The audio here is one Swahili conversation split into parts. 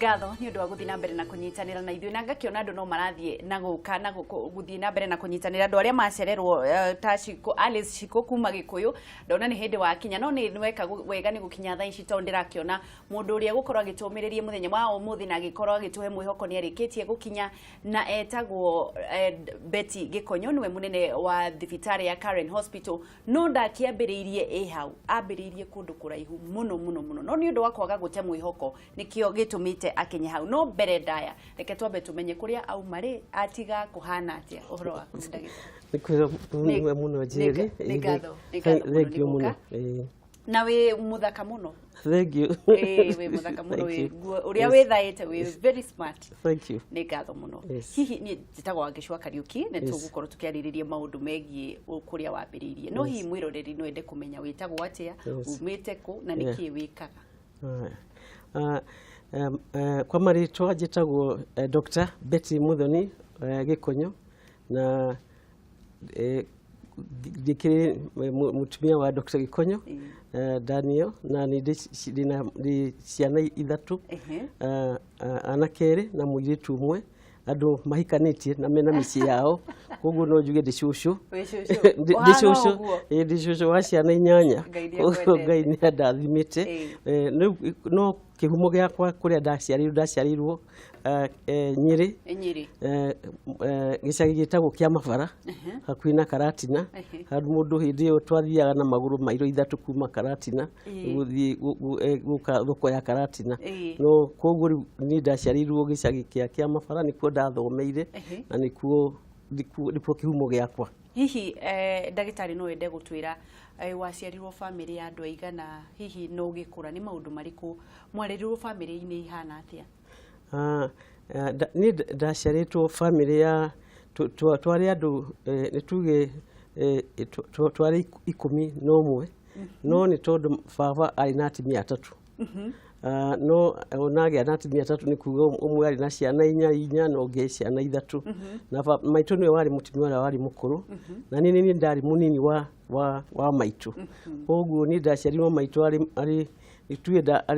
ngatho ni undu wa guthii na mbere na kunyitanira na ithuĩ na ngakiona andu no marathie na guka na guthii na mbere na kunyitanira andu aria macererwo ta Shiko Alice Shiko kuma Gikuyu ndona ni hindi wa kinya no ni weka wega ni gukinya thaa ici to ndirakiona mundu uria gukorwo agitumiririe muthenya wa umuthi na agikorwo agituhe mwihoko ni arikitie gukinya na etagwo Betty Gikonyo niwe munene wa thibitari ya Karen Hospital no ndakiambiriirie hau ambiriirie kundu kuraihu muno no ni undu wa kwaga gute mwihoko nikio gitumite akinye hau no mbere ndaya reke twambe tumenye kuria au mari atiga kuhana atia uhoro wa nikwira muno Jerry thank you muno na we muthaka muno thank you we muthaka muno we uria we thaite we very smart thank you ni ngatho muno hihi ni njitagwo Angĩcua Kariuki ne tugukorwo tukiaririria maundu megie kuria wambiriirie no hihi mwiroreri no ende kumenya witagwo atia umite ku na niki wikaga kwa marĩtwa njĩtagwo Dr. Betty Muthoni Gikonyo na ndikiri mutumia wa Dr. Gikonyo Daniel na ni ciana ithatu anakere na mũirĩtu umwe andu mahikanitie na mena mĩciĩ yao koguo no njuge ndicũcũ ndicũcũ wa ciana inyanya Ngai nĩ andathimĩte no kihumo giakwa kuria ndaciarirwo Nyeri gicagi gitagwo kia Mabara hakuhĩ na Karatina handu mundu hindi yo twathiaga na maguru mairo ithatu kuma Karatina guthii guka thoko ya Karatina no koguo ni ndaciarirwo gicagi kia Mabara nikuo ndathomeire na nikuo kihumo giakwa hihi ndagitari no ende gutwira waciarirwo family ya andu aigana hihi no gikura ni maundu mariku mwarerirwo family ini ihana atia ni ndaciaritwo family ya twari andu nituge twari 11 no ni tondu baba ari na atimia atatu no onage na atimia atatu ni kuga umwe ari na ciana inya no nge ciana ithatu na maitu niwe wari mutimia wari mukuru na ni ndari munini wa maitu koguo ni ndaciarirwo maitu ari ituenda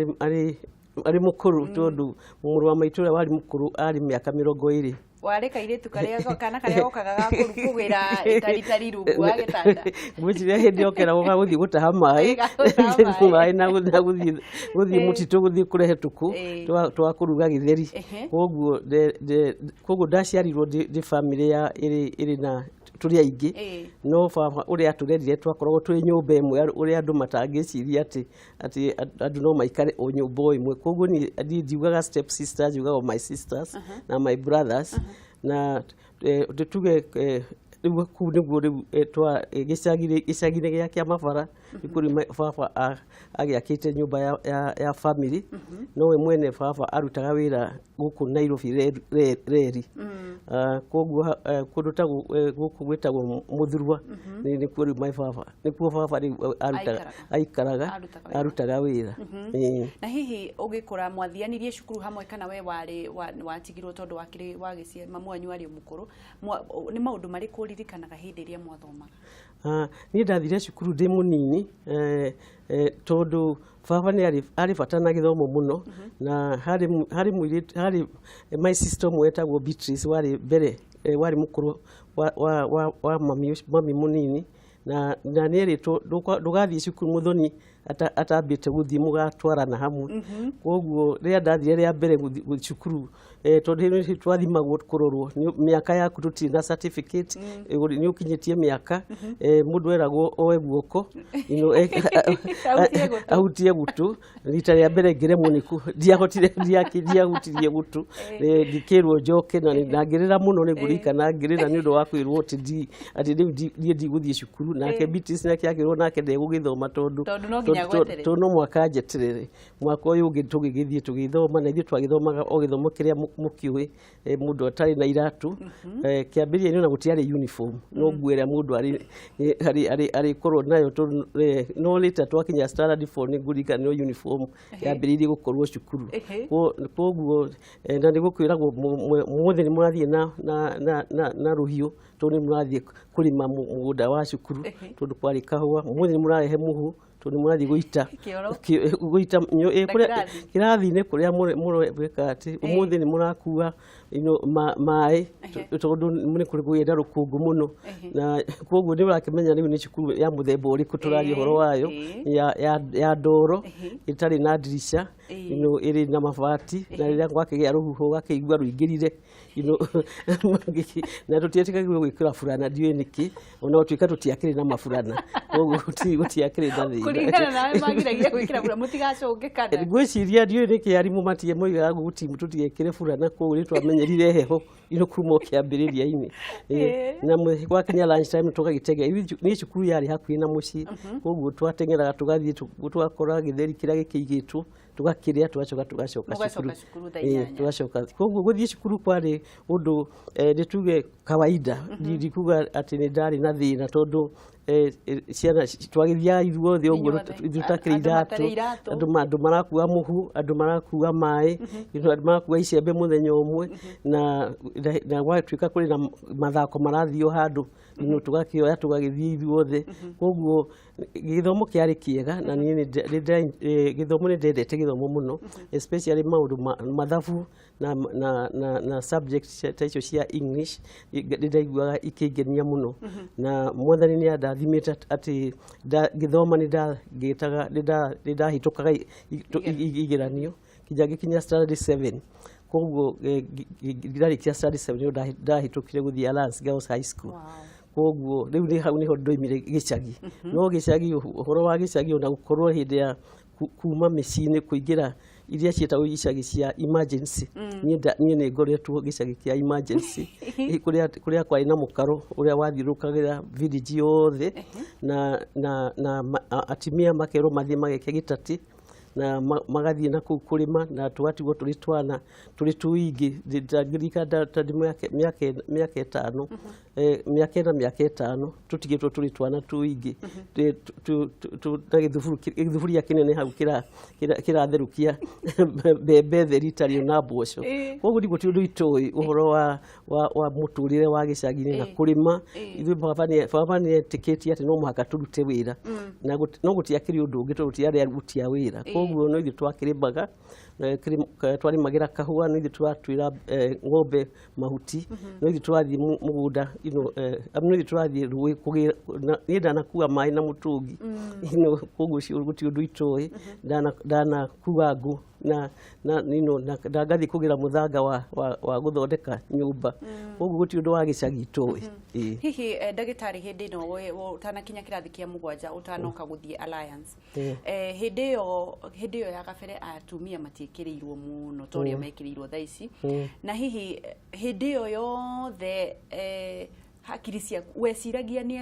ari mukuru tondu mumuru wa maitu wari mukuru ari miaka 20 wale kairitu karia kana karia okaga kurukugira itaritari rungu wa gitanda gwichire hindi okera woga guthi gutaha mai na guthi mutitu guthi kurehe tuku twakuruga githeri koguo ndaciarirwo ndi family ya iri na turi aingi no baba uria aturerire twakoragwo turi nyumba imwe uria andu matangiciria ati andu no maikare o nyumba imwe koguo ni ndiugaga step sisters yugaga my sisters na my brothers na tuge niguo twa gicagire gia kia Mabara ikuri baba agiakite nyumba ya family no we mwene baba arutaga wira guku Nairobi reri koguo kundu ta guku gwitagwo Muthurwa ni kuri my baba nikuo baba arutaga wira na hihi ugikura mwathianirie cukuru hamwe kana we wari watigirwo tondu wakiri wagicie mamu wanyu ari mukuru ni maundu mari kuririkanaga hindi iria mwathomaga ni ndathire cukuru ndi munini tondu baba ni ari fatana githomo muno na hari my sister mwetagwo Beatrice wari mbere wari mukuru wa mami munini na neri ndugathie cukuru Muthoni atambite guthii mugatwarana hamwe koguo ria ndathire ria mbere cukuru tondu ni twathimagwo kurorwo miaka yaku tuti na certificate ni ukinyitie miaka mundu eragwo oe guoko ahutie gutu rita ria mbere ngiremwo niku ndiahutirie gutu ndikirwo njoke na ngirira muno ni ngurikana ngirira ni undu wa kwirwo ati ndi guthie cukuru nake Beatrice nake akirwo nake ndegugithoma tondu no mwaka njeterere mwaka uyu ungi tugigithie tugithoma na ithuĩ twagithomaga o githomo kiria mukiui mundu atari na iratu kiambiria ni ona gutiari uniform no nguira mundu ari korwo nayo no leta twakinya standard 4 ni ngurika no uniform yambiririe gukorwo cukuru koguo na ndigukwiragwo muthi ni murathie na ruhiu tondu ni murathie kurima mugunda wa cukuru tondu kwari kahua muthi ni murarehe muhu tondu murathi guita guita kuria kirathi-ini kuria mureka ati umuthi ni murakua mai tondu muri kuri gwira rukungu muno na koguo ni urakimenya riu ni cukuru ya muthemba uriku turari horo wayo ya ndoro itari na dirisha iri na mabati na riria gwakigia ruhuho gakeigua ruingirire na tutietikagirwo gwikira furana ndiwe niki ona utuika tutiakiri na mafurana koguo gutiakiri na thina kuringana nawe magiragia gwikira furana mutigacungikana gwiciria ndiwe niki arimu matie moiga gutimu tutiekire furana koguo ni twamenyerire heho kuma kiambiriria-ini na gwakinya lunch time tugagitega ni cukuru yari hakuhi na mucii koguo twatengeraga tugathie twakora githeri kiria gikiigitwo tugakiria tugacoka cukuru tugacoka koguo guthie cukuru kwari undu nituge kawaida ndikuga ati ni ndari na thina tondu ciana twagithia ithuothe uguo tutakire iratu andu marakua muhu andu marakua mai andu marakua icembe muthenya umwe na gwatuika kuri na mathako marathio handu tugakioya tugagithia ithuothe koguo githomo kiari kiega na ni githomo ni ndendete githomo muno especially maundu mathabu na subject ta icio cia English ndaiguaga ikingenia muno na mwathani ni ndathimite ati githoma ni ndahitukaga igeranio kijagi kinya standard 7 koguo ndarikia standard 7 ndahitukire guthia Alliance Girls High School koguo riu ni hau niho ndoimire Gicagi no Gicagi uhoro wa Gicagi ona gukorwo hindi ya kuma micini kuingira iria cietagwo icagi cia emergency nie ni ngoretwo Gicagi kia emergency kuria kwari na mukaro uria wathirukagira village yothe na atimia makero mathie mageke gitati na magathie na kuu kurima na twatigwo turi tuingi ndagirika miaka 5 miaka 5 tutigitwo turi twana tuingi githufuria kinene hau kiratherukia mbembe theri tari na mboco koguo ndigo ti undu itoi uhoro wa muturire wa Gicagi na kurima ithu baba ni tiketi ati no muhaka turute wira na no gutiakiri undu ungi turutiare arutia wira koguo no ithu twakirimbaga twari magira kahua no ithu twatwira ng'ombe mahuti no ithu twathi mugunda no ithu twathi ruwi kugira ni ndanakua mai na mutungi koguo cio guti undu itoi ndanakua ngu na ndagathi kugira muthanga wa guthondeka nyumba koguo guti undu wa Gicagi itoi hihi ndagitari hindi no utanakinya kirathi kia mugwanja utanoka guthie Alliance hindi yo ya kabere atumia matikirirwo muno toria mekirirwo thaici na hihi hindi yo yothe hakiri cia weciragia ni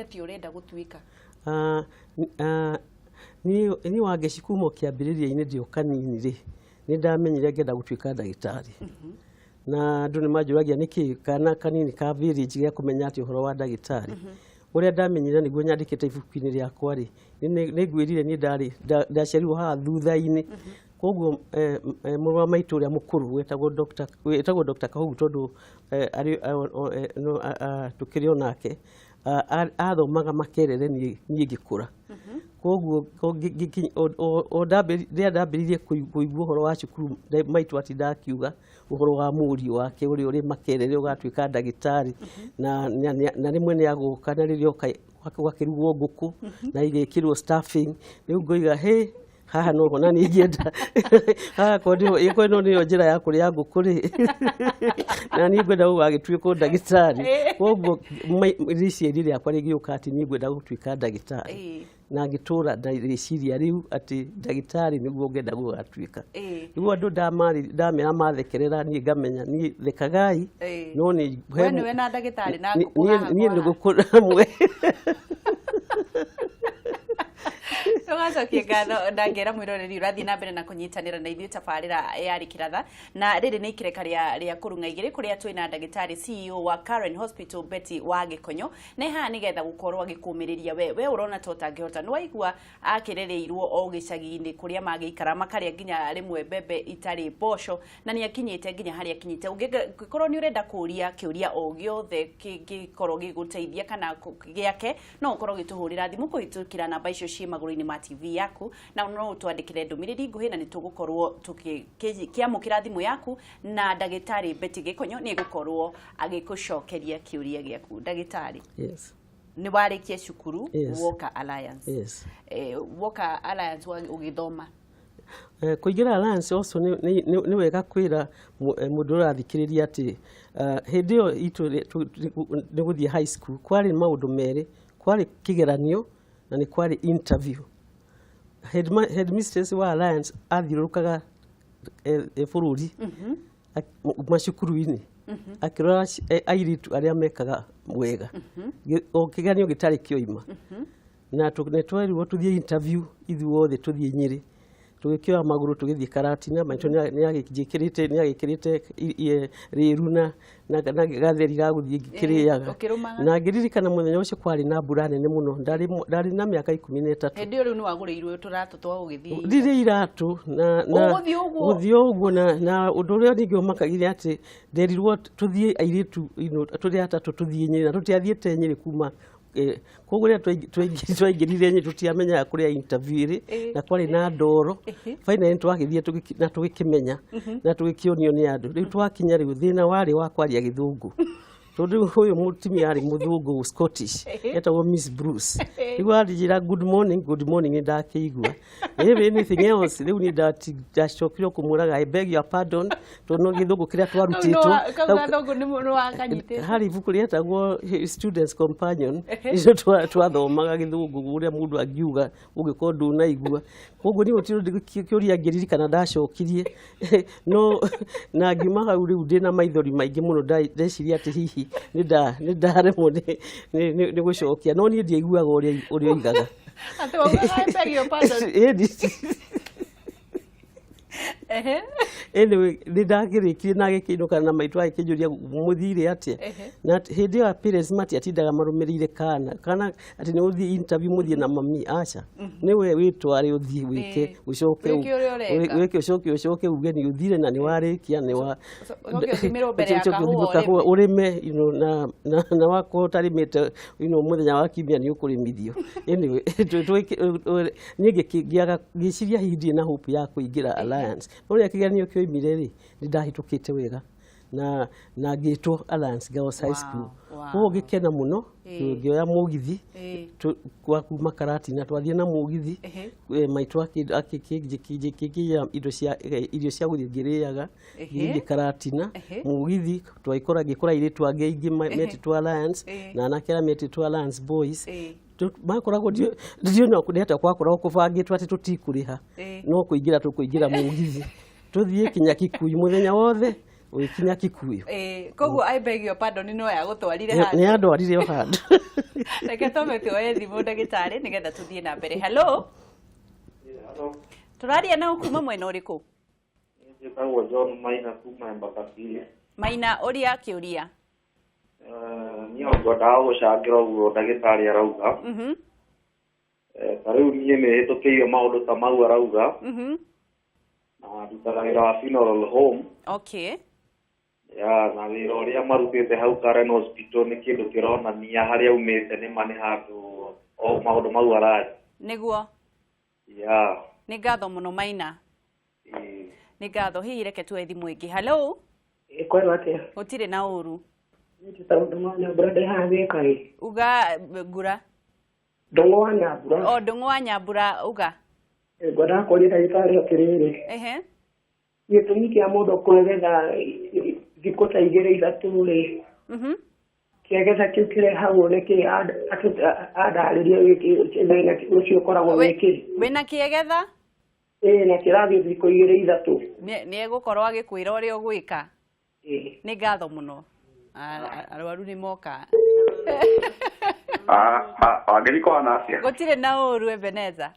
atia urenda gutuika ni wangeci kuma kiambiriria-ini ndio kanini ri ni ndamenyire ngenda gutuika ndagitari na andu ni manjuragia niki kana kanini ka village gia kumenya ati uhoro wa ndagitari uria ndamenyire niguo nyandikite ibuku-ini riakwa ri ni ngwirire ni ndaciarirwo haha thutha-ini koguo murwa maitu uria mukuru wetagwo Dr. Kahugu tondu tukirio nake athomaga makerere ni ngikura koguo ndambiririe kuigua uhoro wa cukuru maitu ati ndakiuga uhoro wa muri wake uri makerere ugatuika ndagitari na rimwe ni aguka na ririo wakirugwo nguku na igekirwo staffing riu ngoiga haha no hona ni ngenda haha kondio iko no niyo njira ya kuria ngukuri na ni ngwenda gugagituika ndagitari koguo riciria riakwa rigiuka ati ni ngwenda gutuika ndagitari na ngitura riciria riu ati ndagitari niguo ngenda gugatuika riu andu ndamera mathekerera ni ngamenya ni thekagai no ni we na ndagitari na ngukuha ni ngukura mwe Tugacokia ngatho ndangera mwiroreri urathi na mbere na kunyitanira na ithuĩ tabarĩra ya Rikiratha na rĩrĩ nĩ ikĩreka rĩa kũrunga igĩrĩ kũrĩa twĩna ndagĩtarĩ CEO wa Karen Hospital Betty wa Gikonyo na haha nĩgetha gũkorwo agĩkũmĩrĩria we ũrona ta ũtangĩhota nĩ waigua akĩrereirwo o gĩcagi-inĩ kũrĩa magĩikara makarĩa nginya rĩmwe mbembe itarĩ mboco na nĩ akinyĩte nginya harĩa akinyĩte ũngĩkorwo nĩ ũrenda kũria kĩũria o gĩothe gĩkorwo gĩgũteithia kana gĩake no ũkorwo ũgĩtũhũrĩra thimũ kũhĩtũkĩra namba icio ciĩ magũrũ-inĩ ma TV yaku na no twandikire ndumiriri nguhi na nitugukorwo tukiamukira thimu yaku na ndagitari Betty Gikonyo ni gukorwo agikucokeria kiuria giaku. Ndagitari, yes, ni warikie cukuru, yes, Walker Alliance, yes, Walker Alliance ugithoma kuigira Alliance also ni wega kwira mundu urathikiriria ati hindi yo itu ni guthie high school kwari maundu meri, kwari kigeranio na ni kwari interview. Headmistress wa Alliance athirukaga bururi macukuru-ini akirora airitu aria mekaga wega o kigeranio gitari kioima na netwerirwo tuthie interview ithuothe tuthie Nyeri tugikioa maguru tugithie Karatina maito ni agikirite riruna na gatheri gaguthie kiriaga na ngiririkana muthenya ucio kwari na mbura nene muno ndari na miaka 13 hindi riu ni wagureirwe turatu twa ugithie ndire iratu na guthio uguo na undu uria ningi umakagire ati nderirwo tuthie airitu turi atatu tuthie Nyeri na tutiathiete Nyeri kuma koguo twaingirire Nyeri tutiamenya kuria interview na kwari na ndoro finally twagithie na tugikimenya na tugikionio ni andu riu twakinya riu thina wari wa kwaria githungu tondu huyo mutimia ari muthungu Scottish etagwo Miss Bruce riu arijira good morning ndakiigua if anything else riu ni ndacokire kumuraga I beg your pardon tondu githungu kiria twarutitwo kaundu ni mundu wakanyite hari ibuku rietagwo students companion icio twathomaga githungu uria mundu angiuga ungikorwo ndunaigua koguo ni utiro kiuria ngiririkana ndacokirie no na ngima hau riu ndina maithori maingi muno ndeciria ati hihi ni ndaremwo ni gucokia no ni ndiaiguaga uria igaga ati I beg your pardon anyway ni ndagirikire na gikinuka na maitu akijuria muthire atia na hindi ya parents mati atindaga marumirire kana ati ni uthi interview muthie na mami acha ni we witware uthie wike ucoke ucoke ugeni uthire na ni warikia ni wa ukithimiro mbere ya kahua urime na wako tarimite muthenya wa kiumia ni ukurimithio anyway ningi kiaga giciria hindi na hope ya kuingira Alliance uria kigeranio kioimire ri ndahitukite wega na ngitwo Alliance Girls High School ko gikena muno ngioya mugithi kwa kuma Karatina twathie na mugithi maitu akikigia irio cia guthingiriaga ngi Karatina mugithi twaikora gikora iritu ange ingi metitwo Alliance na anakera metitwo Alliance Boys makoragwo ndio no kudeta kwakoragwo kubangitwo ati tutikuriha no kuingira tukuingira mugithi tuthie kinya Kikuyu muthenya wothe wikinya Kikuyu koguo I beg your pardon no ya gutwarire handu ni andwarire o handu reke tumetwe thimu ndagitari nigetha tuthie na mbere. Hello turaria na ukuma mwena uriku Njitagwo John Maina kuma Mbakasile. Maina uria kiuria niyo ngwendaga gucangira uguo ndagitari arauga tariu nie ni hitukiire maundu ta mau arauga na ndutaga wira wa funeral home. Okay. Ya na wira uria marutite hau Karen Hospital ni kindu kironania haria umite ni mani handu o maundu mau arari niguo. Ya ni ngatho muno Maina ni ngatho hihi reke tu thimu ingi. Hello kwero atia utire na uru ni taundu na brother hawe kai uga ngura Ndung'u wa Nyambura Ndung'u wa Nyambura uga gwada ko rita itari akirire gitumi kia mundu kwegetha thikũ ta igĩrĩ ithatũ ri kĩagetha kĩu kĩrĩ hau nĩkĩ andarĩria wĩna ũcio ũkoragwo wĩkĩ wĩna kĩegetha na kĩrathiĩ thikũ igĩrĩ ithatũ nĩ egũkorwo agĩkwĩra ũrĩa ũgwĩka nĩ ngatho mũno arwaru nĩ moka Angelico anacia gũtirĩ na ũru Ebeneza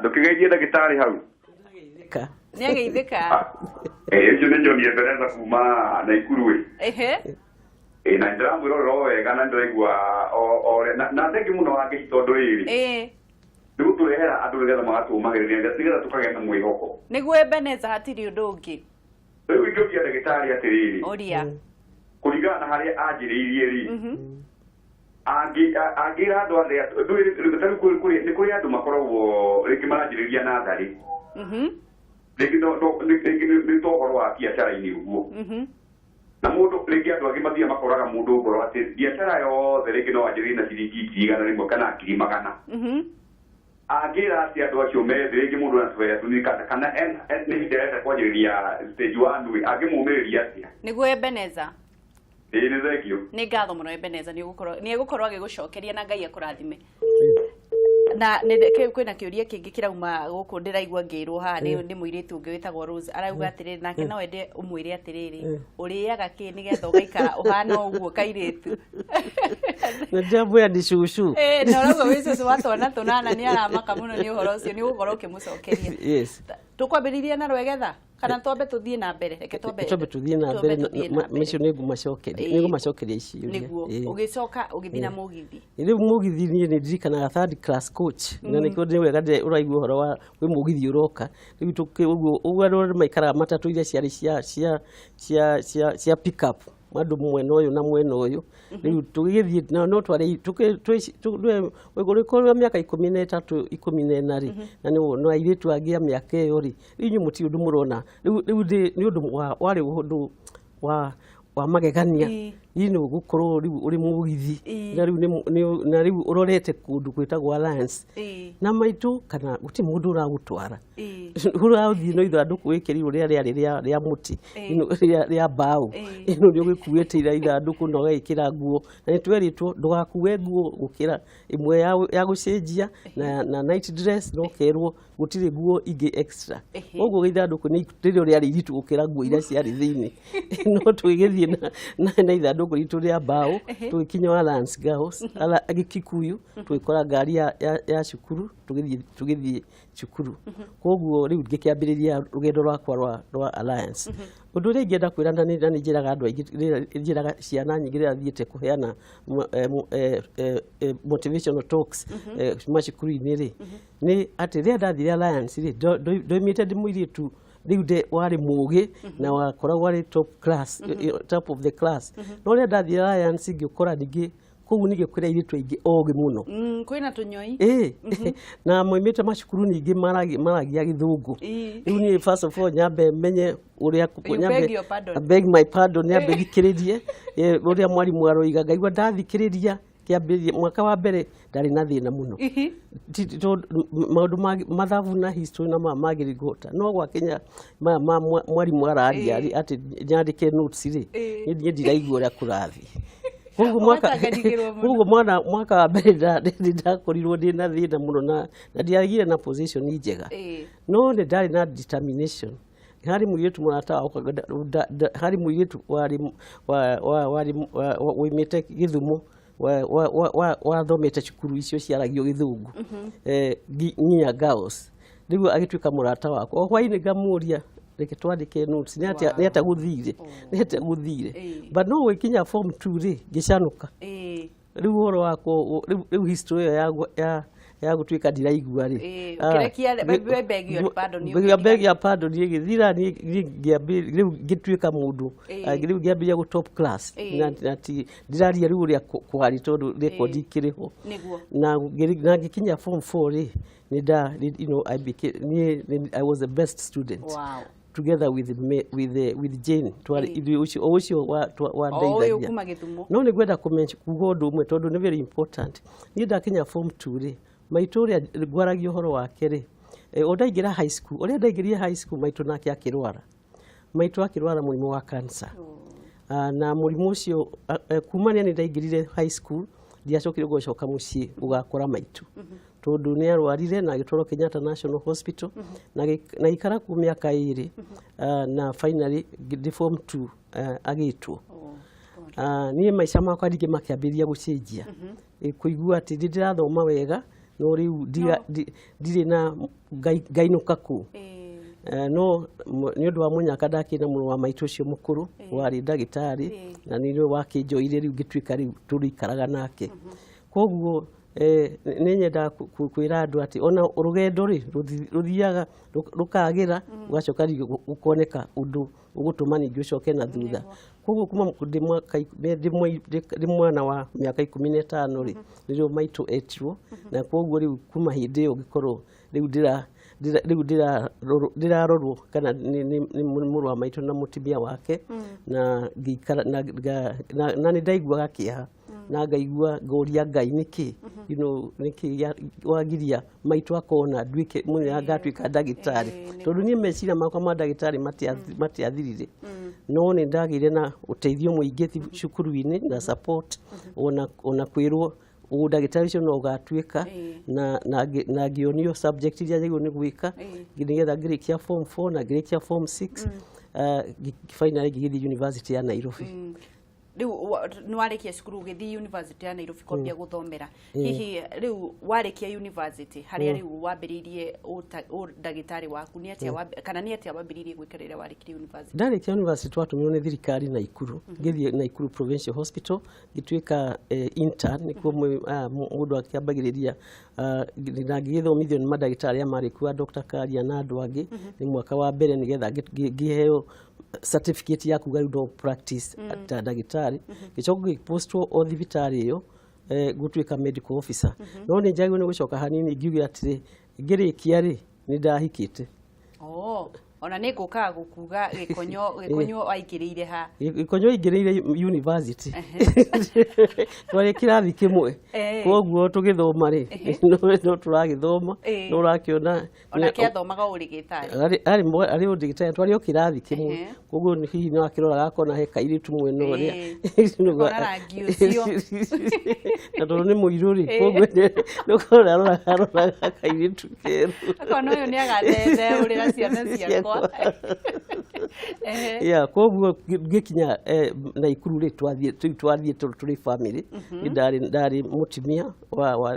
ndukigeithie ndagĩtarĩ hau nĩ ageithĩka ũcio nĩ John Ebeneza kuma Naikuru na ndiramwĩra ũrĩa wega na ndĩraigua na thengi mũno wangĩhi tondũ rĩrĩ nĩ gũtũrehera andũ nĩgetha magatũmagĩrĩria nĩgetha tũkagĩa na mwĩhoko nĩguo Ebeneza hatirĩ ũndũ ũngĩ rĩu ingĩũria ndagĩtarĩ atĩrĩrĩ ũria kũringana na harĩa anjĩrĩirie rĩ Agira andå arä nä kå rä andå makoragwo rä ngä maranjä na tharä nä tohoro wa biacara-inä å guo na må ndå rä ngä andå angä mathia makoraga må ndå ngoro atä biacara yothe rä ngä no anjä rä na ciringi 100 kana 100 angä ra atä andå acio methä rä ngä må ndå natwea kana nä nderenda kwanjä rä ria stage 1 angä må mä rä ria atä nä guo Ebeneza nä thengio nä ngatho må no Ebeneza nä gå korwo agä gå cokeria na Ngai akå rathime na kwä na kä å ria kä ngä kä rauma gå kå ndä raigua ngä rwo haha nä må irä tu å ngä wä tagwo Rose arauga atä rä rä nake no ende å mwä re atä rä rä å rä aga kä nä getha å gaikara å hana å guo kairä tu na jambo ya ni cucu na rauga wä cucu wa twana tå nana nä aramaka må no nä å horo å cio nä gå korwo å kä må cokeria tå kwambä rä rie na rwegetha kana twambe tuthie na mbere reke twambe tuthie na mbere micio nä ngumacokeria icio niguo ugicoka ugithii na mugithi riu mugithi nie nä ndirikanaga third class coach na nä kä ndä wega ũraigua å horo wa wä mugithi å roka rä u ũguo andå maikaraga matatå iria ciarä cia pick up andå mwena å yå na mwena å yå rä u tå gä thiä no twarä gå rä mä aka 13 14 rä na no airä tu angä a mä aka ä yo rä inyuä må ti å ndå må rona rä u nä å ndå warä å ndå wa magegania nä gå korwo rä u å rä må githi na rä u å rorete kå ndå gwä tagwo Alliance na maitå kana gå tä må ndå å ragå twara å rathiä no ithandå kå wä kä rirwo rä a rä a må tä rä a mbaå ä no nä å gä kuä tä ira ithandå kå na å gagä kä ra nguo na nä twerä two ndå gakue nguo gå kä ra ä mwe ya gå cenjia na night dress no kerwo gå tirä nguo ingä extra koguo gä ithandå kå rä rä o rä arä iritå gå kä ra nguo iria ciarä thä inä no tå gä thiä na ithandå kå ritå rä a mbaå tå gä kinya Alliance Girls Gikuyu tå gä kora ngari ya cukuru tå gä thiä cukuru koguo rä u ngä kä ambä rä ria rå gendo rwakwa rwa Alliance å ndå å rä a ingäenda kwä ra na nä njä raga andå aingä njä raga ciana nyingä rä rä a thiä te kå heana motivational talks macukuru-inä rä nä atä rä a ndathire Alliance rä ndoimä te ndä må irä tu rä u warä må gä na wakoragwo warä top of the class no rä a ndathire Alliance ngä å kora ningä koguo nä gä kwä ra irä tu aingä ogä må no kwä na tå nyoi na moimä te macukuru ningä maragia gä thå ngå rä u niä first of all nyambe menye å rä a beg my pardon nyambe thikä rä rie å rä a mwarimå aroiga ngaigua ndathikä rä ria mwaka wa mbere ndarä na thä na må no maå ndå mathabu na history na magä rä ngota no gwakinya mwarimå araria atä nyandä ke notes rä niä ndiraigua å rä a kå rathiä koguo mwaka wa mbere ndakorirwo ndä na thä na må no na ndiagire na position njega no nä ndarä na determination harä må irä tu må rata harä må irä tu wä mä te gä thumo wathomete cukuru icio ciaragio gä thå ngu nginya Girls rä u agä tuä ka må rata wakwa o hwainä ngamå ria reke twandä ke notes nä atä gå thire but no gwä kinya form 2 rä ngä canå ka rä u å horo wakwa rä u history ä yo ya gå tuä ka ndiraigua rä beg ya pardon ä gä thira rä u ngä tuä ka må ndå rä u ngä ambä ria gå top class ndiraria rä u å rä a kwarä tondå record ikä rä ho na ngä kinya form 4 rä I was the best student together with Jane ucio wa ndeithagia no nä ngwenda kuga å ndå å mwe tondå nä very important niä ndakinya form 2 rä maitå å rä a ngwaragia å horo wake rä o ndaingä ra high school å rä a ndaingä rire high school maitå nake akä rwara maitå akä rwara må rimå wa cancer na må rimå å cio kumania nä ndaingä rire high school ndiacokire gå coka må ciä gå gakora maitå tondå nä arwarire na agä twarwo Kenyatta National Hospital na ikara ku mä aka ä rä na finally form 2 agä two niä maica makwa ndingä makä ambä ria gå cenjia kå igua atä ndä ndä rathoma wega no rä u ndirä na ngainå ka kå no nä å ndå wa må nyaka ndakä na må rå wa maitå å cio må kå rå warä ndagä tarä na nä wakä njoire rä u ngä tuä ka rä u tå rä ikaraga nake koguo nĩ nyenda kwĩra andũ atĩ ona rũgendo rĩ rũthiaga rũkagira ũgacoka gũkoneka ũndũ ũgũtũma ningĩ ũcoke na thutha. Koguo kuma ndĩ mwana wa mĩaka 15 rĩ nĩrĩo maitũ etirwo, na koguo rĩu kuma hĩndĩ ĩyo ngĩkorwo rĩu ndĩrarorwo kana nĩ mũrũ wa maitũ na mũtumia wake, na ngĩikara na nĩ ndaiguaga kĩeha na ngaigua ngoria Ngai nĩkĩ nĩkĩ wagiria maitũ akona nduĩke mũnene ngatuĩka ndagĩtarĩ, tondũ niĩ meciria makwa ma ndagĩtarĩ matiathirire, no nĩ ndagĩire na ũteithio mũingĩ cukuru-inĩ na support ona kwĩrwo ndagĩtarĩ ũcio no ũgatuĩka na ngĩonio subject iria njagĩrĩirwo nĩ gwĩka nĩgetha ngĩrĩkia form 4 na ngĩrĩkia form 6 finally ngĩgĩthiĩ university ya Nairobi. Riu nĩ warĩkia cukuru ũgĩthiĩ university ya Nairobi kwambia gũthomera. Hihi riu warĩkia university harĩa riu wambĩrĩirie ndagĩtarĩ waku nĩ atĩa kana nĩ atĩa wambĩrĩirie gwĩka rĩrĩa warĩkia university? Ndarĩkia university twatũmirwo nĩ thirikari Naikuru, ngĩthiĩ Naikuru Provincial Hospital ngĩtuĩka intern, nĩkuo mũndũ akĩambagĩrĩria na ngĩgĩthomithio nĩ mandagĩtarĩ arĩa marĩ kuo Dr. Karia na andũ angĩ nĩ mwaka wa mbere nĩgetha ngĩheo certificate ya kuga no practice ta ndagĩtarĩ, gĩcoka gĩpostwo o thibitarĩ ĩyo gũtuĩka medical officer. No nĩ njagĩrĩirwo nĩ gũcoka hanini ngiuge atĩrĩ ngĩrĩkia rĩ nĩ ndahikĩte. Ona nĩ ngũkaga gũkuga Gikonyo aingĩrĩire ha? Gikonyo aingĩrĩire university twarĩ kĩrathi kĩmwe, koguo tũgĩthoma rĩ no tũragĩthoma no ũrakĩona onake athomaga ũrigĩtarĩ arĩ ũrigĩtarĩ twarĩ o kĩrathi kĩmwe, koguo hihi no akĩroraga akona he kairĩtu mwena ũrĩa na tondũ nĩ mũirũ rĩ koguo nĩ aroraga kairĩtu kerũ akona ũyũ nĩ agathetheũrĩra ciana ciakwa. Koguo ngĩkinya Naikuru rĩ twathiĩ tũrĩ family, ndarĩ mũtumia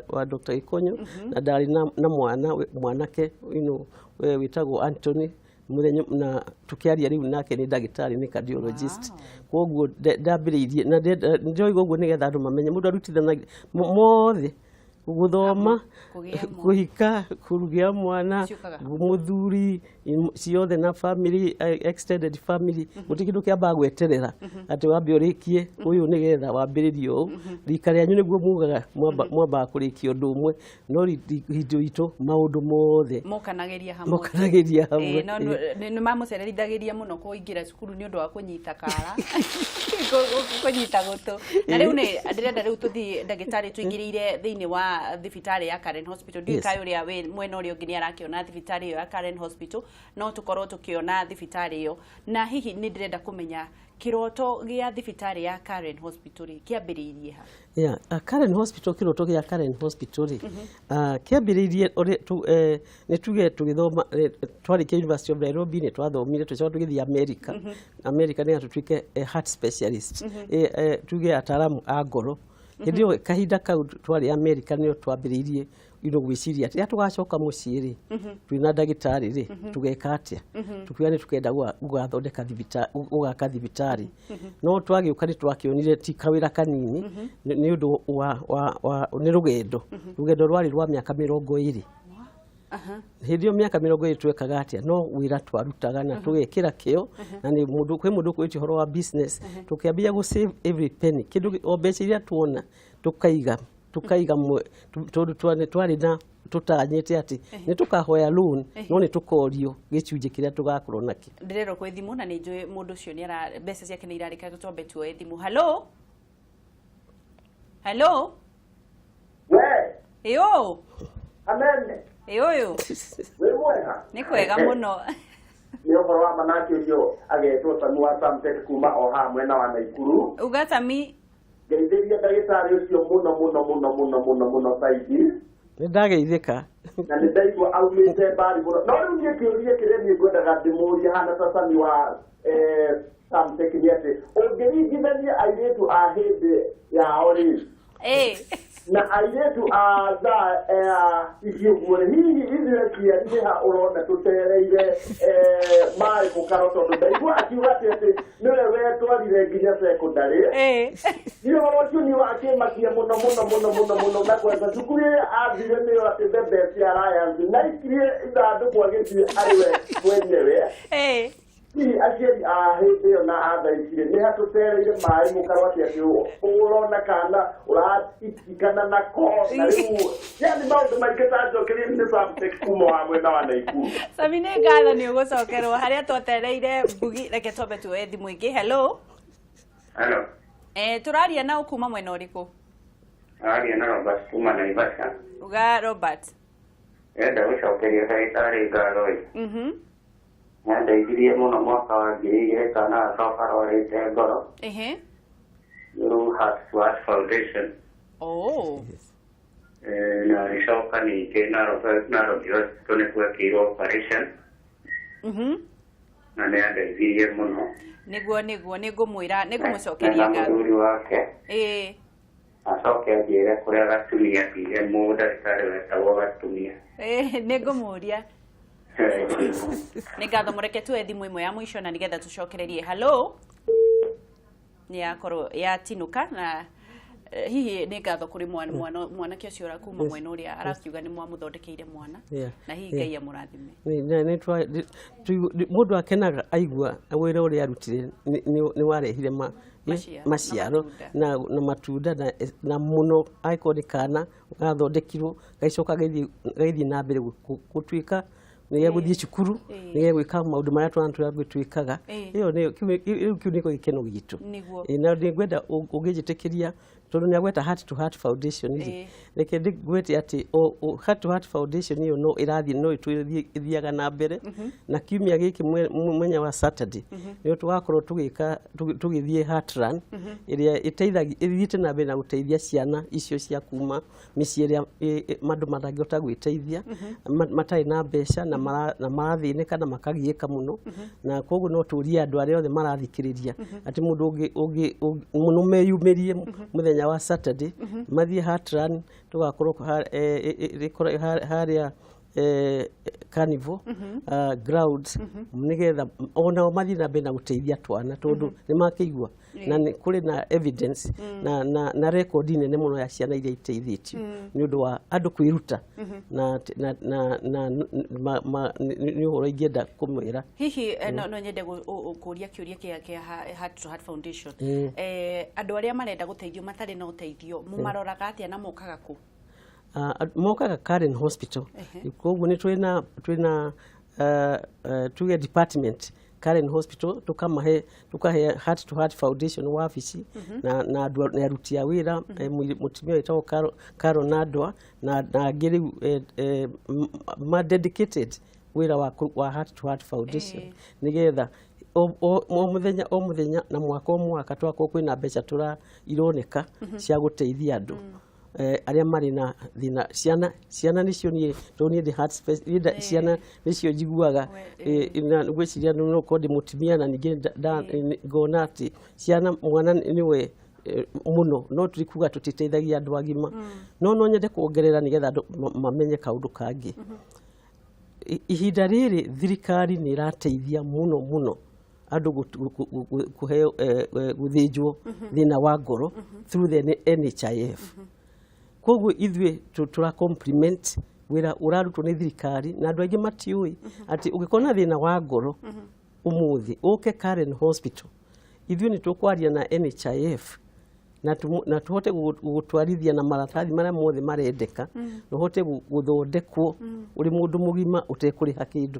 wa Dr. Gikonyo na ndarĩ na mwanake wĩtagwo Anthony na tukĩaria rĩu nake nĩ ndagĩtarĩ nĩ cardiologist. Koguo ndambĩrĩirie na njoiga ũguo nĩgetha andũ mamenye mũndũ arutithanagia mothe gũthoma, kũhika, kũrugĩa mwana, mũthuri, ciothe na family, extended family, gũtirĩ kĩndũ kĩambaga gweterera atĩ wambe ũrĩkie ũyũ nĩgetha wambĩrĩrie ũũ. Rika rĩanyu nĩguo mugaga mwambaga kũrĩkia ũndũ ũmwe, no hĩndĩ itũ maũndũ mothe mokanagĩria hamwe. Nĩ mamũcerithagĩria mũno kũingĩra cukuru nĩ ũndũ wa kũnyita kara kũnyita gũtũ. Na rĩu ndĩrenda rĩu tũthiĩ ndagĩtarĩ tũingĩrĩire thĩinĩ wa thibitarĩ ya Karen Hospital. Ndiũĩ ũrĩa mwena ũrĩa ũngĩ nĩ arakĩona thibitarĩ ĩyo ya Karen Hospital, no tũkorwo tũkĩona thibitarĩ ĩyo. Na hihi nĩ ndĩrenda kũmenya kĩroto gĩa thibitarĩ ya Karen Hospital kĩambĩrĩirie ha? Karen Hospital, kĩroto gĩa Karen Hospital kĩambĩrĩirie nĩ tuge tũgĩthoma twarĩkia University of Nairobi nĩ twathomire tũcoka tũgĩthiĩ America nĩgetha tũtuĩke heart specialist, tuge ataaramu a ngoro. Hĩndĩ ĩyo kahinda kau twarĩ America nĩyo twambĩrĩirie gwĩciria atĩ tũgacoka mũciĩ rĩ twĩna ndagĩtarĩ rĩ tũgeka atĩa, tũkiuga nĩ tũkenda gũgaka thibitarĩ. No twagĩũka nĩ twakĩonire ti kawĩra kanini nĩ ũndũ nĩ rũgendo rwarĩ rwa mĩaka 20. Hĩndĩ ĩyo mĩaka 20 twekaga atĩa, no wĩra twarutaga na tũgekĩra kĩo, na nĩ kwĩ mũndũ kwĩti ũhoro wa business, tũkĩambia gũ save every penny, kĩndũ o mbeca iria tuona tũkaiga tondũ twarĩ na tũtanyĩte atĩ nĩ tũkahoya loan no nĩ tũkorio gĩcunjĩ kĩrĩa tũgakorwo nakĩo. Ndĩrerwo kwĩ thimũ na nĩ njũĩ mũndũ ũcio nĩ mbeca ciake nĩ irarĩka tũtombe tuoe thimũ. Hello? Ĩyo? Kameme. Ĩyo? Wĩ mwega? Nĩ kwega mũno. Nĩ ũhoro wa manake ũcio agetwo Sami wa Samtech kuma o haha mwena wa Naikuru. Uga Sami? Ngeithĩria ndagĩtarĩ ũcio mũno saidi. Nĩ ndageithĩka. Na nĩ ndaigua aumĩte mbari mũno. No rĩu niĩ kĩũria kĩrĩa niĩ ngwendaga ndĩmũrie hana ta Sami wa Samtech nĩ atĩ ũngĩringithania airĩtu a hĩndĩ yao rĩ na airĩtu a thaa ici ũguo hihi ithuĩ ciari-inĩ ũrona tũtereire maĩ mũkaro tondũ ndaigua akiuga atĩ nĩwe wetwarire nginya secondary. Nĩ ũhoro ũcio nĩ makĩmakia mũno na kwanza cukuru athire nĩyo atĩ mbembe cia Alliance na ikirie ithandũkũ agĩthiĩ arĩwe mwenyewe aciari a hĩndĩ ĩyo na athaicire nĩ hatũtereire maĩ mũkarwo atĩ ũrona kana ũratikana na ko na rĩu yani maũndũ maingĩ tanjokerie nĩ subject kuma wa mwena wa Naikuru. Sami nĩ ngatho nĩ ũgũcokerwo harĩa twetereire Ngugi. Reke twambe tuoe thimũ ĩngĩ. Hello. Hello. Tũraria na ũkuma mwena ũrĩkũ? Tũraria na Robert kuma Naivasha. Uga Robert. Enda gũcokeria ndagĩtarĩ ngatho ĩ. Nĩandeithirie mũno mwaka wa 2000 kana acoka arwarĩte ngoro. Through Heart to Heart Foundation. Na gĩcoka ningĩ Nairobi Hospital nĩgwekĩirwo operation. Na nĩandeithirie mũno. Nĩguo nĩngũmwĩra nĩngũmũcokeria ngatho. Mũthuri wake. Acoke anjĩre kũrĩa Gatumia ndige mũndagĩtarĩ wetagwo Gatumia. Nĩngũmũria. Nĩ ngatho mũreke tuoe thimũ ĩmwe ya mũico na nĩgetha tũcokererie. Hello. Nĩ yakorwo yatinũka na hihi nĩ ngatho kũrĩ mwanake ũcio ũrakuma mwena ũrĩa arakiuga nĩ mwamũthondekeire mwana na hihi Ngai amũrathime. Mũndũ akenaga aigua wĩra ũrĩa arutire nĩ warehire maciaro na matunda na mũno angĩkorwo nĩ kana gathondekirwo gaicoka gaithiĩ na mbere gũtuĩka nĩgĩa gũthiĩ cukuru nĩgĩa gwĩka maũndũ marĩa twĩkaga. Ĩyo kiu nĩko gĩkeno gitũ. Na nĩngwenda ũngĩnjĩtĩkĩria tondũ nĩagweta Heart to Heart Foundation reke ngwete atĩ Heart to Heart Foundation ĩyo no ĩrathiĩ no ĩthiaga na mbere na kiumia gĩkĩ mwenya wa Saturday nĩyo tũgakorwo tũgĩthiĩ Heart Run ĩrĩa ĩthiĩte na mbere na gũteithia ciana icio cia kuma mĩciĩ ĩrĩa mandũ matangĩhota gwĩteithia matarĩ na mbeca na marathĩnĩka na makagiĩka mũno. Na koguo no tũrie andũ arĩa othe marathikĩrĩria atĩ mũndũ mũno meyumĩrie mũthenya wa Saturday mathiĩ Heart Run tugakorwo harĩa carnival grounds nĩgetha ona mathiĩ na mbere na gũteithia twana tondũ nĩ makĩigua na kũrĩ na evidence na record nene mũno ya ciana iria iteithĩtio nĩ ũndũ wa andũ kwĩruta na nĩ ũhoro ingĩenda kũmwĩra. Hihi no nyende kũria kĩũria kĩa Heart to Heart Foundation. Andũ arĩa marenda gũteithio matarĩ na ũteithio mũmaroraga atĩa na mokaga kũ? Mokaga Karen Hospital. Koguo nĩ twĩna tuge department Karen Hospital tukahe Heart to Heart Foundation wabici na aruti a wĩra mũtumia wĩtagwo Carol Nadwa na angĩ rĩu ma dedicated wĩra wa Heart to Heart Foundation nĩgetha o mũthenya na mwaka twakorwo kwĩna mbeca ironeka cia gũteithia andũ arĩa marĩ na thĩna. Ciana nĩcio niĩ tondũ niĩ ndĩ heart specialist ciana nĩcio njiguaga na gwĩciria no kũndĩ mũtumia na ningĩ ngona atĩ ciana mwana nĩwe mũno no tũrikuga tũtiteithagia andũ agima no nyende kuongerera nĩgetha andũ mamenye kaũndũ kangĩ. Ihinda rĩrĩ thirikari nĩ ĩrateithia mũno andũ kũheo gũthĩnjwo thĩna wa ngoro through the NHIF. Koguo ithuĩ tũra compliment wĩra ũrarutwo nĩ thirikari na andũ aingĩ matiũĩ atĩ ũngĩkona thĩna wa ngoro ũmũthĩ ũke Karen Hospital ithuĩ nĩ tũkwaria na NHIF na tũhote gũtwarithia na maratathi marĩa mothe marendeka na ũhote gũthondekwo ũrĩ mũndũ mũgima ũtekũrĩha kĩndũ.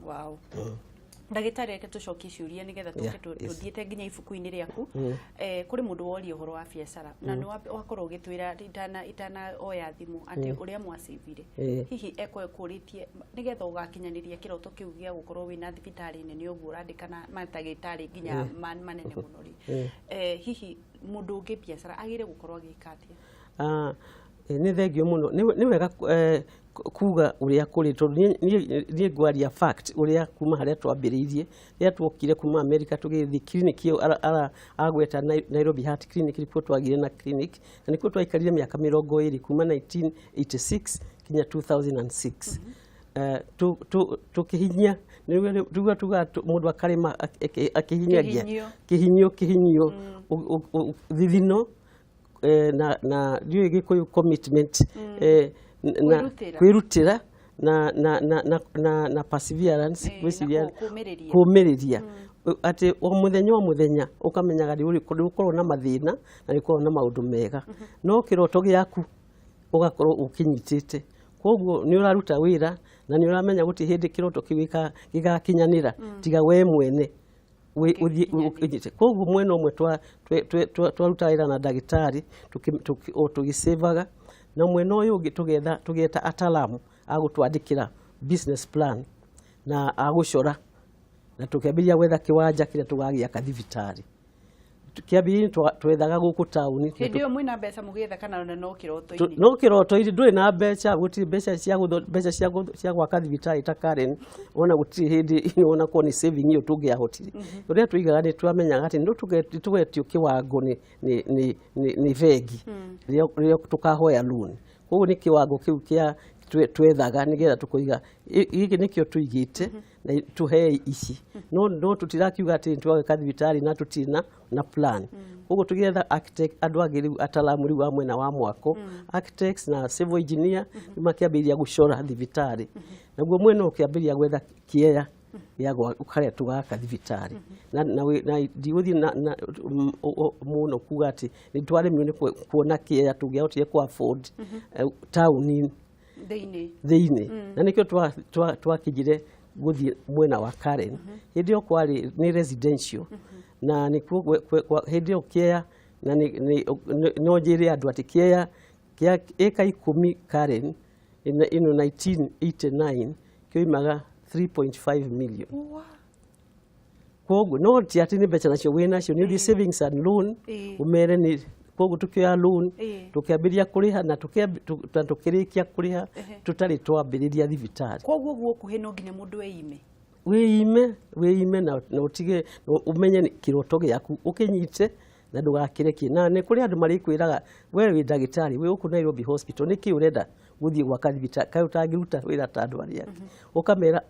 Wow. Ndagĩtarĩ reke tũcokie ciũria nĩgetha tũthiĩte nginya ibuku-inĩ rĩaku. Kũrĩ mũndũ woria ũhoro wa biacara na nĩ wakorwo ũgĩtwĩra itana oya thimũ atĩ ũrĩa mwacivire hihi ekũrĩtie nĩgetha ũgakinyanĩria kĩroto kĩu gĩa gũkorwo wĩna thibitarĩ nene ũguo ũrandĩkana mandagĩtarĩ nginya manene mũno rĩ hihi mũndũ ũngĩ biacara agĩrĩire gũkorwo agĩka atĩa? Nĩ thengio mũno nĩ wega kuga ũrĩa kũrĩ tondũ niĩ ngwaria fact ũrĩa kuma harĩa twambĩrĩirie rĩrĩa twokire kuma America tũgĩthiĩ clinic ĩyo agweta Nairobi Heart Clinic nĩkuo twagire na clinic na nĩkuo twaikarire mĩaka 20 kuma 1986 kinya 2006 tukihinya tuga mundu akarima akihinyagia kihinyo thithino na ndiyo Gikuyu commitment na kwirutira na perseverance kumiriria ati o muthenya ukamenyaga ri ukorwo na mathina na rikorwo na maundu mega no kiroto giaku ugakorwo ukinyitite koguo ni uraruta wira na ni uramenya guti hindi kiroto kiwika gigakinyanira tiga we mwene koguo mwene umwe twaruta wira na ndagitari tugisevaga na mwene uyu tugeta atalamu agutwandikira business plan na agucora na tukiambiria gwetha kiwanja kiria tugagia kathibitari tukiambiria twethaga guku tauni ndio mwina mbeca mugetha kana no kiroto iri nduri na mbeca guti mbeca cia gwaka thibitari ta Karen ona guti hindi ona ko ni saving iyo tungiahotire uria tuigaga ni twamenyaga ati ndo tugetio kiwango ni vegi rio tukahoya loan koguo ni kiwango kiu kia twethaga nigetha tukoiga giki nikio tuigite na tuhe ici no tutirakiuga ati twage kathibitari na tutina na plan koguo tugetha architect andu agiru atalamu riu amwe na wa mwako architects na civil engineer makiambiria gucora thibitari naguo mwene ukiambiria gwetha kiea ya ukare tugaka thibitari na ndiuthi na muno kuga ati ni tware mune kuona kiea tungiahotire ku afford town theine na nikio twakijire guthi mwena wa Karen hindi okwari ni residential na nikuo hindi okia na no njire andu ati kia eka 10 Karen ino 1989 kioimaga 3.5 million koguo no ti ati ni mbeca nacio wina cio ni savings and loan umere ni koguo tukioya loan tukiambiria kuriha na tukirikia kuriha tutari twambiriria thibitari koguo guokuhe no nginya mundu weime na utige umenye kiroto giaku ukinyite na ndugakirekie na ni kuri andu mari kwiraga we wi ndagitari we uku Nairobi hospital niki urenda guthie gwaka thibitari kai utangiruta wira ta andu ari angi ukamera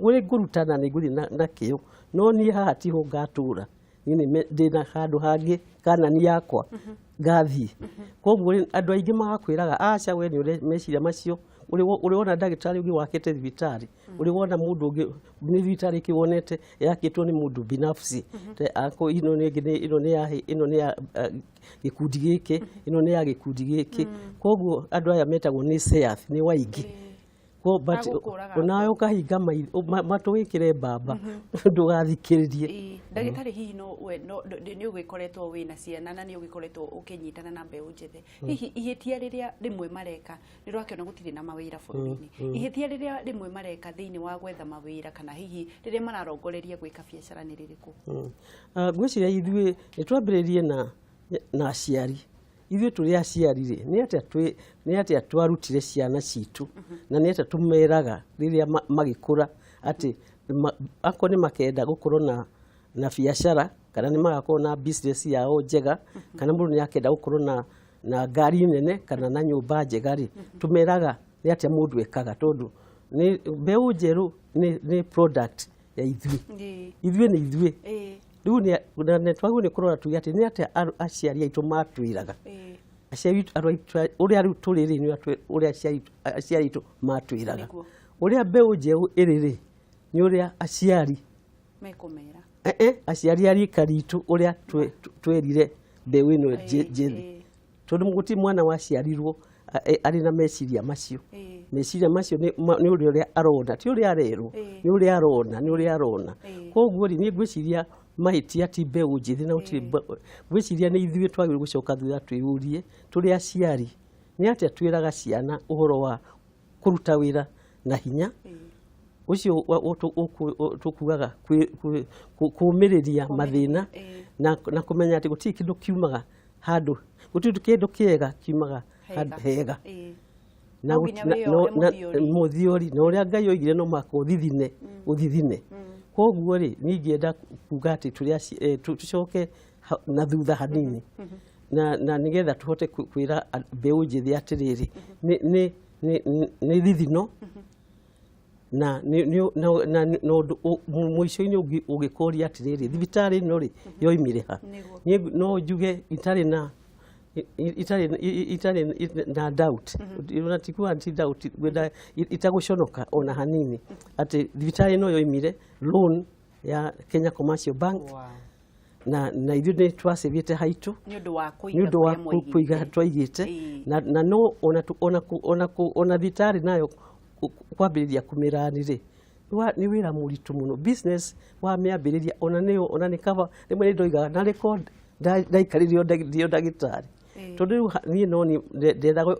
uri ngurutana ni guthie na kiyo no ni haha tiho ngatura ni ndina handu hangi kana ni yakwa gathi koguo andu aingi magakwiraga acha we ni uri meciria macio uri wona ndagitari ugi wakete thibitari uri wona mundu ugi ni thibitari kiwonete yakitwo ni mundu binafsi te ako ino ni ya gikundi giki ino ni ya gikundi giki koguo andu aya metagwo ni SEAF ni waingi ko but unayo kahinga matwikire baba ndugathikiririe ndagitari hihi no ni ugikoretwo wina ciana na ni ugikoretwo ukinyitana na mbeu njithe hihi ihitia riria rimwe mareka ni rwakiona gutire na mawira bururi-ini ihitia riria rimwe mareka thiini wa gwetha mawira kana hihi riria mararongoreria gwika biacara ni ririku gwiciria ithuĩ nitwambiririe na aciari ithuĩ tũrĩ aciari nĩ atia twarutire ciana citu na nĩ atia tumeraga rĩrĩa magĩkũra ati ako nĩ makenda gũkorwo na biacara kana nĩ magakorwo na business yao njega kana mũndũ nĩ akenda gũkorwo na ngari nene kana na nyũmba njega rĩ tumeraga nĩ atia mũndũ ekaga tondũ nĩ mbeũ njerũ nĩ product ya ithuĩ nĩ ithuĩ riu ni twagu ni kurora tugi ati ni ate aciari aitu matwiraga aciari uria riu turiri ni uria aciari aitu matwiraga uria mbeu njeu iriri ni uria aciari mekomera aciari ari karitu uria twerire mbeu ino njeri tondu muguti mwana wa aciarirwo ari na meciria macio ni uria arona ti uria arerwo ni uria arona koguo ni ngwiciria mahitia ti mbeu njithi na utiri gwiciria ni ithuĩ twagĩrĩirwo gucoka thutha twĩyũrie tũrĩ aciari ni atia twĩraga ciana uhoro wa kuruta wĩra na hinya ucio tukugaga kumĩrĩria mathĩna na kumenya ati gũtirĩ kĩndũ kiumaga handũ gũtirĩ kĩndũ kĩega kiumaga hega na muthiori na uria Ngai oigire no mako uthithine koguo ri ningienda kuga ati tucoke na thutha hanini na nigetha tuhote kwira mbeu njithi atiriri ni thithino na muico-ini ugikoria atiriri thibitari no ri yoimire ha no njuge itari na itari na doubt unatikua anti doubt whether itaguconoka ona hanini ati thibitari no yoimire loan ya Kenya Commercial Bank na ithuĩ twaceviĩte haitũ nĩ ũndũ wa kũiga twaigĩte na no ona thibitarĩ nayo kwambĩrĩria kũmĩrani-rĩ nĩ wĩra mũritũ mũno business wamĩambĩrĩria ona nĩ kaba rĩmwe nĩ ndoigaga na record ndaikarĩrio ndio ndagĩtarĩ tondũ niĩ no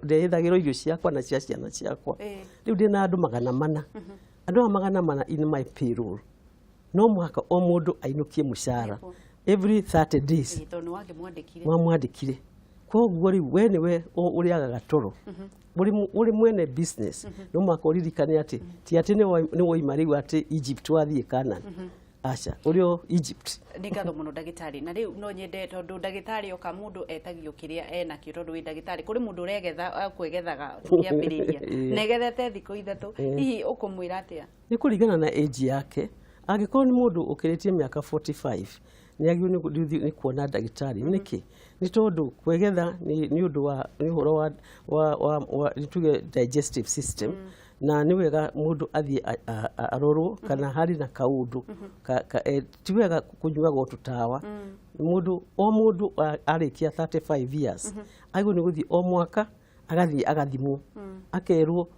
ndehithagĩrwo irio ciakwa na cia ciana ciakwa rĩu ndĩ na andũ 400 andũ a 400 in my payroll no mũhaka o mũndũ ainũkie mũcara every 30 days wamwandĩkire koguo rĩu we nĩwe ũrĩagaga toro ũrĩ mwene business no mũhaka ũririkane atĩ ti atĩ nĩ woima rĩu atĩ Egypt wathiĩ Canaan aca ũrĩo Egypt nĩ ngatho mũno ndagĩtarĩ na rĩu no nyende tondũ ndagĩtarĩ oka mũndũ etagio kĩrĩa enakĩo tondũ wĩ ndagĩtarĩ kũrĩ mũndũ ũregetha kwĩgethaga kĩambĩrĩria negethete thikũ ithatũ hihi ũkũmwĩra atĩa nĩ kũringana na age yake angĩkorwo nĩ mũndũ ũkĩrĩtie mĩaka 45 nĩ agĩrĩirwo nĩ kuona ndagĩtarĩ nĩkĩ nĩ tondũ kwĩgetha nĩ ũndũ wa ũhoro wa nĩtuge digestive system na nĩ wega mũndũ athiĩ arorwo kana harĩ na kaũndũ ti wega kũnyuaga tũtawa mũndũ o mũndũ arĩkia 35 years agĩrĩirwo nĩ gũthiĩ o mwaka agathiĩ agathimwo akerwo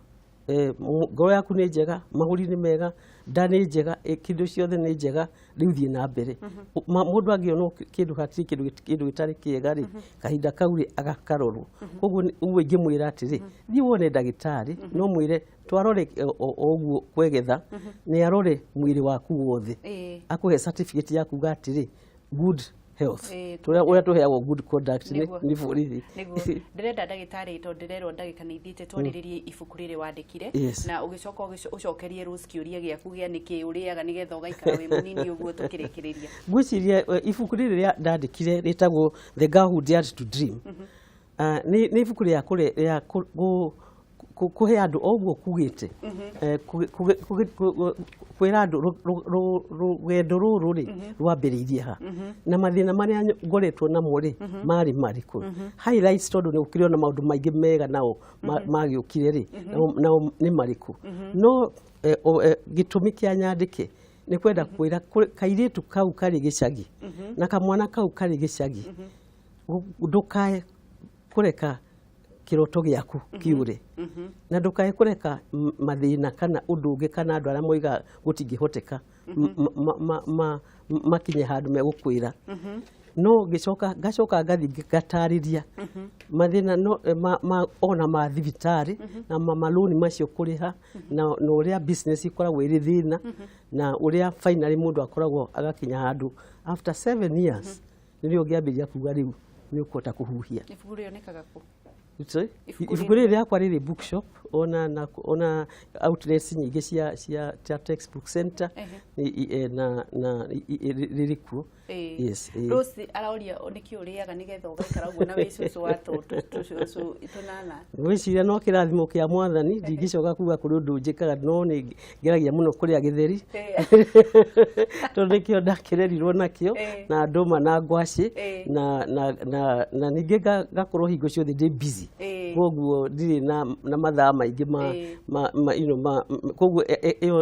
ngoro yaku nĩ njega mahũri nĩ mega nda nĩ njega kĩndũ ciothe nĩ njega rĩu thiĩ na mbere mũndũ angĩonwo kĩndũ hatirĩ kĩndũ gĩtarĩ kĩega-rĩ kahinda kau-rĩ agakarorwo koguo ũguo ingĩmwĩra atĩrĩ thiĩ wone ndagĩtarĩ no mwĩre twarore ũguo kwegetha nĩ arore mwĩrĩ waku wothe akũhe certificate ya kuga atĩrĩ good health ũrĩa tũheagwo good conduct nĩ borithi ndĩrenda ndagĩtarĩ tondũ ndĩrerwo ndagĩka nĩ ithiĩte twarĩrĩrie ibuku rĩrĩ wandĩkire na ũgĩcoka ũcokerie Rose kĩũria gĩaku gĩa nĩkĩ ũrĩaga nĩgetha ũgaikara wĩ mũnini ũguo tũkĩrĩkĩrĩria ngwĩciria ibuku rĩrĩ rĩa ndandĩkire rĩtagwo The Girl Who Dared to Dream nĩ ibuku rĩa kũhe andũ ũguo kugĩte kwĩra andũ rũgendo rũrũ-rĩ rwambĩrĩirie ha na mathĩna marĩa ngoretwo namo-rĩ marĩ marĩkũ highlights tondũ nĩ gũkĩrĩ na maũndũ maingĩ mega nao magĩũkire-rĩ nao nĩ marĩkũ no gĩtũmi kĩa nyandĩke nĩ kwenda kwĩra kairĩtu kau karĩ gĩcagi na kamwana kau karĩ gĩcagi ndũkae kũreka kiroto gĩaku kĩũre na ndũkae kũreka mathĩna kana ũndũ ũngĩ kana andũ arĩa moiga gũtingĩhoteka makinye handũ megũkwĩra no gacoka ngathi ngatarĩria mathĩna ona ma thibitarĩ na maloni macio kũrĩha na ũrĩa business ikoragwo ĩrĩ thĩna na ũrĩa finally mũndũ akoragwo agakinya handũ after 7 years nĩrĩo ngĩambĩrĩria kuga rĩu nĩ ũkũhota kũhuhia ibuku rĩonekaga kũ ibuku rĩrĩ rĩakwa rĩrĩ bookshop ona outlets nyingĩ cia textbook center na rĩrĩ kuo yes Rose araũria nĩkĩ ũrĩaga nĩgetha ũgaikara ũguo na wĩcũcũ wa tũcũcũ itonana gwĩciria no kĩrathimo kĩa Mwathani ndingĩcoka kuga kũrĩ ũndũ njĩkaga no nĩ ngeragia mũno kũrĩa gĩtheri tondũ nĩkĩo ndakĩrerirwo nakĩo na ndũma na ngwacĩ na ningĩ ngakorwo hingo ciothe ndĩ busy koguo ndirĩ na mathaa maingĩ koguo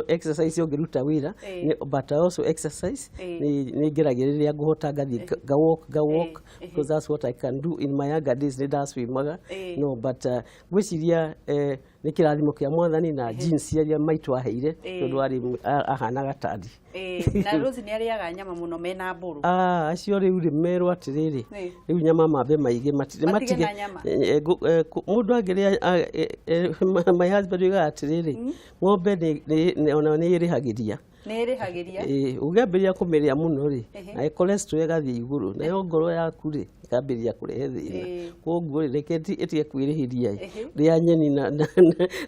exercise ũngĩruta wĩra but I also exercise nĩ ngeragĩrĩria ngũhota ngathi ga walk because that's what I can do in my younger days nĩ ndaswimaga no but gwĩciria nĩ kĩrathimo kĩa Mwathani na jeans iria maitũ aheire tondũ arĩ ahanaga tandi na Rose nĩ arĩaga nyama mũno mena mbũrũ acio rĩu rĩ merwo atĩrĩrĩ rĩu nyama mambe maige matige mũndũ angĩrĩa my husband oigaga atĩrĩrĩ ng'ombe ona nĩ ĩrĩhagĩria ũngĩambĩrĩria kũmĩrĩa mũno-rĩ na cholesterol ĩgathiĩ igũrũ nayo ngoro yaku-rĩ ĩkambĩrĩria kũrehe thĩna koguo-rĩ reke ĩtige kwĩrĩhĩria rĩa nyeni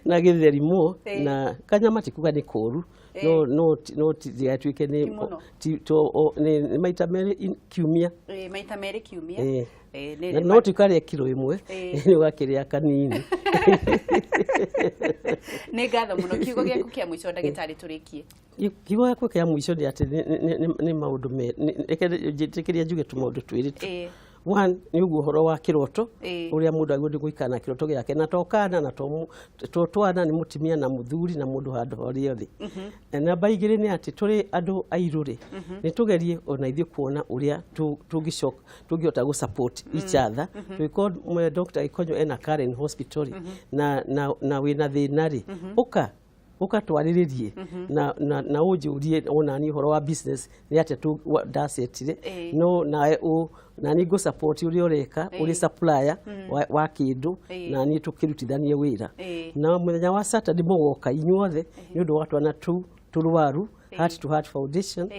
na gĩtherimo na kanyama tikuga nĩ kũru no tigatuĩke nĩ maita merĩ kiumia no tikarĩa kiro ĩmwe nĩ ũgakĩrĩa kanini nĩ ngatho mũno kiugo gĩaku kĩa mũico ndagĩtarĩ tũrĩkie kiugo gĩaku kĩa mũico nĩ atĩ nĩ maũndũ njĩtĩkĩria njuge tũmaũndũ twĩrĩ tu one ni uguo horo wa kiroto uria mundu agudi guikana kiroto giake na tokana na twana ni mutimia na muthuri na mundu handu hori othi na baigire ni ati turi andu airuri ni tugerie ona ithie kuona uria tungihota gu support each other because Dr. Gikonyo ena Karen Hospital na wina thinari uka twariririe na ujurie ona ni horo wa business ni ate tu ndasetire no na ni go support uri oreka uri supplier wa kindu na ni tukirutithanie wira na muthenya wa Saturday mugoka inyuothe ni undu watu na turwaru Heart to Heart Foundation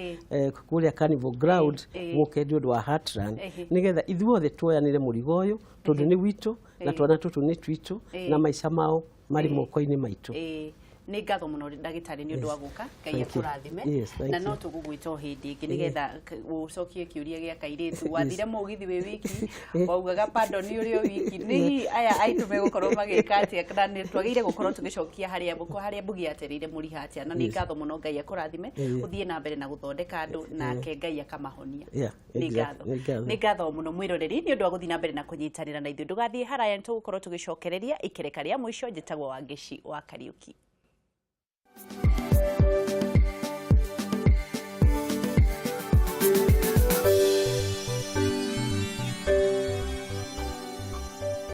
kuria Carnival Ground muke ndi undu wa Heart Run nigetha ithuothe tuoyanire murigo uyu tondu ni witu na twana tutu ni twitu na maisha mao mari moko-ini maitu ni ngatho muno ndagitari ni undu wa guka Ngai akurathime na no tugugwita hindi ingi nigetha ucokie kiuria gia Kairitu wathire mugithi wi wiki waugaga pardon ni uri wiki ni aya aitu megukorwo magika atia kana ni twagire gukorwo tugicokia haria mbugi aterire muriha atia na ni ngatho muno Ngai akurathime uthie na mbere na guthondeka andu nake Ngai akamahonia ni ngatho muno mwiroreri ni undu wa guthie na mbere na kunyitanira na ithu ndugathie haraya tugukorwo tugicokereria ikereka ria mwisho njitagwo Wangici wa Kariuki.